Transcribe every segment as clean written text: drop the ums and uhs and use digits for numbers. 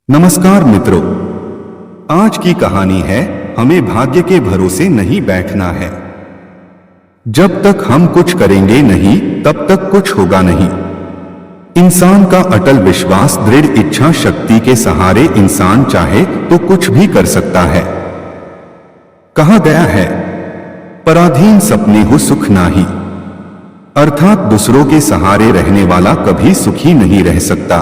नमस्कार मित्रों, आज की कहानी है हमें भाग्य के भरोसे नहीं बैठना है। जब तक हम कुछ करेंगे नहीं तब तक कुछ होगा नहीं। इंसान का अटल विश्वास, दृढ़ इच्छा शक्ति के सहारे इंसान चाहे तो कुछ भी कर सकता है। कहा गया है, पराधीन सपने हो सुख नाही, अर्थात दूसरों के सहारे रहने वाला कभी सुखी नहीं रह सकता।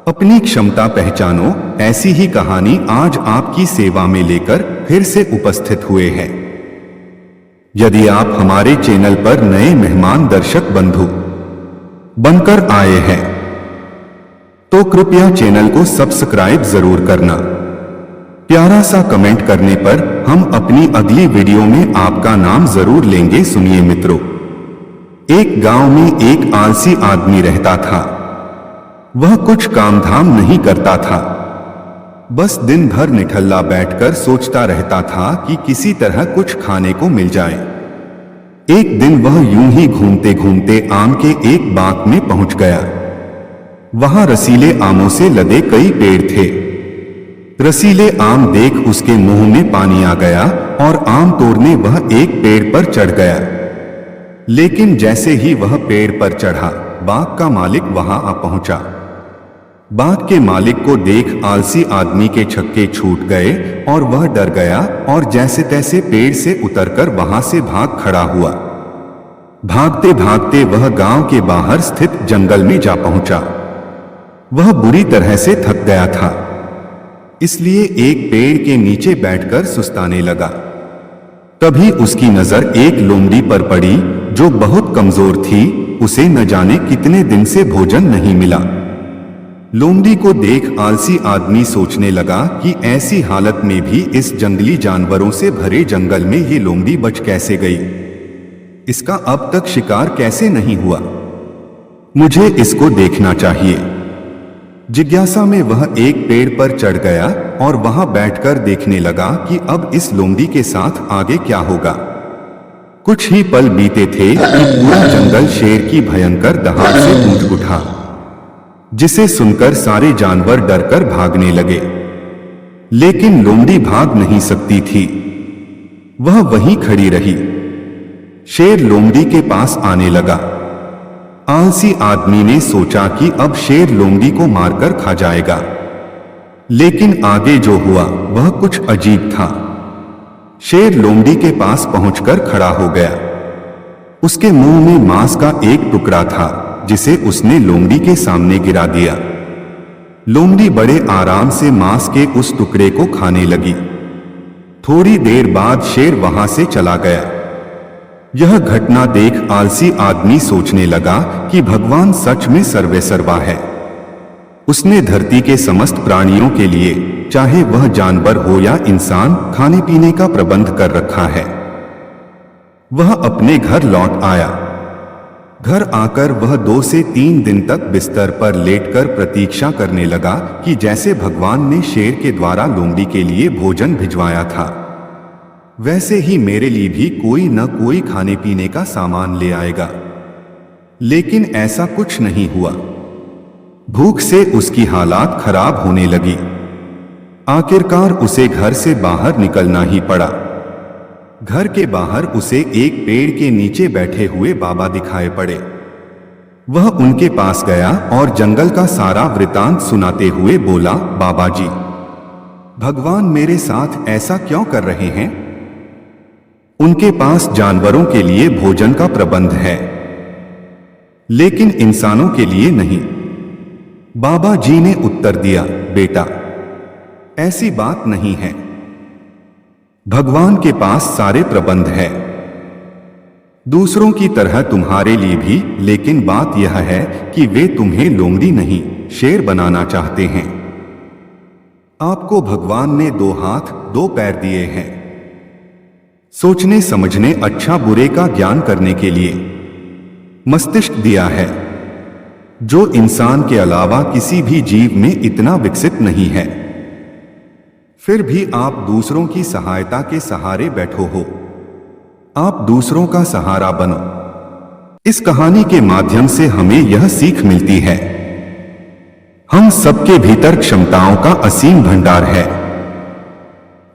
अपनी क्षमता पहचानो, ऐसी ही कहानी आज आपकी सेवा में लेकर फिर से उपस्थित हुए हैं। यदि आप हमारे चैनल पर नए मेहमान दर्शक बंधु बनकर आए हैं तो कृपया चैनल को सब्सक्राइब जरूर करना। प्यारा सा कमेंट करने पर हम अपनी अगली वीडियो में आपका नाम जरूर लेंगे। सुनिए मित्रों, एक गांव में एक आलसी आदमी रहता था। वह कुछ काम धाम नहीं करता था, बस दिन भर निठल्ला बैठकर सोचता रहता था कि किसी तरह कुछ खाने को मिल जाए। एक दिन वह यूं ही घूमते घूमते आम के एक बाग में पहुंच गया। वहां रसीले आमों से लदे कई पेड़ थे। रसीले आम देख उसके मुंह में पानी आ गया और आम तोड़ने वह एक पेड़ पर चढ़ गया। लेकिन जैसे ही वह पेड़ पर चढ़ा, बाग का मालिक वहां आ पहुंचा। बाग के मालिक को देख आलसी आदमी के छक्के छूट गए और वह डर गया और जैसे तैसे पेड़ से उतरकर वहां से भाग खड़ा हुआ। भागते भागते वह गांव के बाहर स्थित जंगल में जा पहुंचा। वह बुरी तरह से थक गया था, इसलिए एक पेड़ के नीचे बैठकर सुस्ताने लगा। तभी उसकी नजर एक लोमड़ी पर पड़ी जो बहुत कमजोर थी। उसे न जाने कितने दिन से भोजन नहीं मिला। लोमड़ी को देख आलसी आदमी सोचने लगा कि ऐसी हालत में भी इस जंगली जानवरों से भरे जंगल में ये लोमड़ी बच कैसे गई। इसका अब तक शिकार कैसे नहीं हुआ, मुझे इसको देखना चाहिए। जिज्ञासा में वह एक पेड़ पर चढ़ गया और वहां बैठकर देखने लगा कि अब इस लोमड़ी के साथ आगे क्या होगा। कुछ ही पल बीते थे कि पूरा जंगल शेर की भयंकर दहाड़ से गूंज उठा, जिसे सुनकर सारे जानवर डरकर भागने लगे। लेकिन लोमड़ी भाग नहीं सकती थी, वह वहीं खड़ी रही। शेर लोमड़ी के पास आने लगा। आलसी आदमी ने सोचा कि अब शेर लोमड़ी को मारकर खा जाएगा, लेकिन आगे जो हुआ वह कुछ अजीब था। शेर लोमड़ी के पास पहुंचकर खड़ा हो गया। उसके मुंह में मांस का एक टुकड़ा था जिसे उसने लोमड़ी के सामने गिरा दिया। लोमड़ी बड़े आराम से मांस के उस टुकड़े को खाने लगी। थोड़ी देर बाद शेर वहां से चला गया। यह घटना देख आलसी आदमी सोचने लगा कि भगवान सच में सर्वेसर्वा है। उसने धरती के समस्त प्राणियों के लिए, चाहे वह जानवर हो या इंसान, खाने पीने का प्रबंध कर रखा है। वह अपने घर लौट आया। घर आकर वह 2 से 3 दिन तक बिस्तर पर लेटकर प्रतीक्षा करने लगा कि जैसे भगवान ने शेर के द्वारा लोमड़ी के लिए भोजन भिजवाया था, वैसे ही मेरे लिए भी कोई न कोई खाने पीने का सामान ले आएगा। लेकिन ऐसा कुछ नहीं हुआ। भूख से उसकी हालात खराब होने लगी। आखिरकार उसे घर से बाहर निकलना ही पड़ा। घर के बाहर उसे एक पेड़ के नीचे बैठे हुए बाबा दिखाई पड़े। वह उनके पास गया और जंगल का सारा वृतांत सुनाते हुए बोला, बाबा जी, भगवान मेरे साथ ऐसा क्यों कर रहे हैं? उनके पास जानवरों के लिए भोजन का प्रबंध है, लेकिन इंसानों के लिए नहीं। बाबा जी ने उत्तर दिया, बेटा, ऐसी बात नहीं है। भगवान के पास सारे प्रबंध है, दूसरों की तरह तुम्हारे लिए भी। लेकिन बात यह है कि वे तुम्हें लोमड़ी नहीं, शेर बनाना चाहते हैं। आपको भगवान ने 2 हाथ 2 पैर दिए हैं, सोचने समझने, अच्छा बुरे का ज्ञान करने के लिए मस्तिष्क दिया है, जो इंसान के अलावा किसी भी जीव में इतना विकसित नहीं है। फिर भी आप दूसरों की सहायता के सहारे बैठो हो। आप दूसरों का सहारा बनो। इस कहानी के माध्यम से हमें यह सीख मिलती है, हम सबके भीतर क्षमताओं का असीम भंडार है।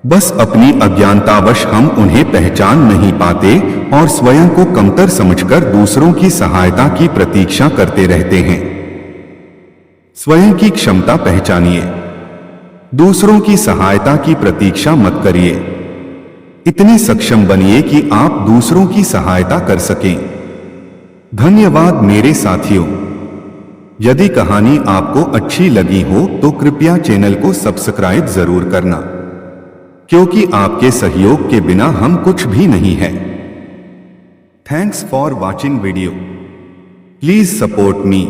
बस अपनी अज्ञानतावश हम उन्हें पहचान नहीं पाते और स्वयं को कमतर समझकर दूसरों की सहायता की प्रतीक्षा करते रहते हैं। स्वयं की क्षमता पहचानिए, दूसरों की सहायता की प्रतीक्षा मत करिए। इतने सक्षम बनिए कि आप दूसरों की सहायता कर सकें। धन्यवाद मेरे साथियों। यदि कहानी आपको अच्छी लगी हो तो कृपया चैनल को सब्सक्राइब जरूर करना, क्योंकि आपके सहयोग के बिना हम कुछ भी नहीं है। Thanks for watching video. Please support me.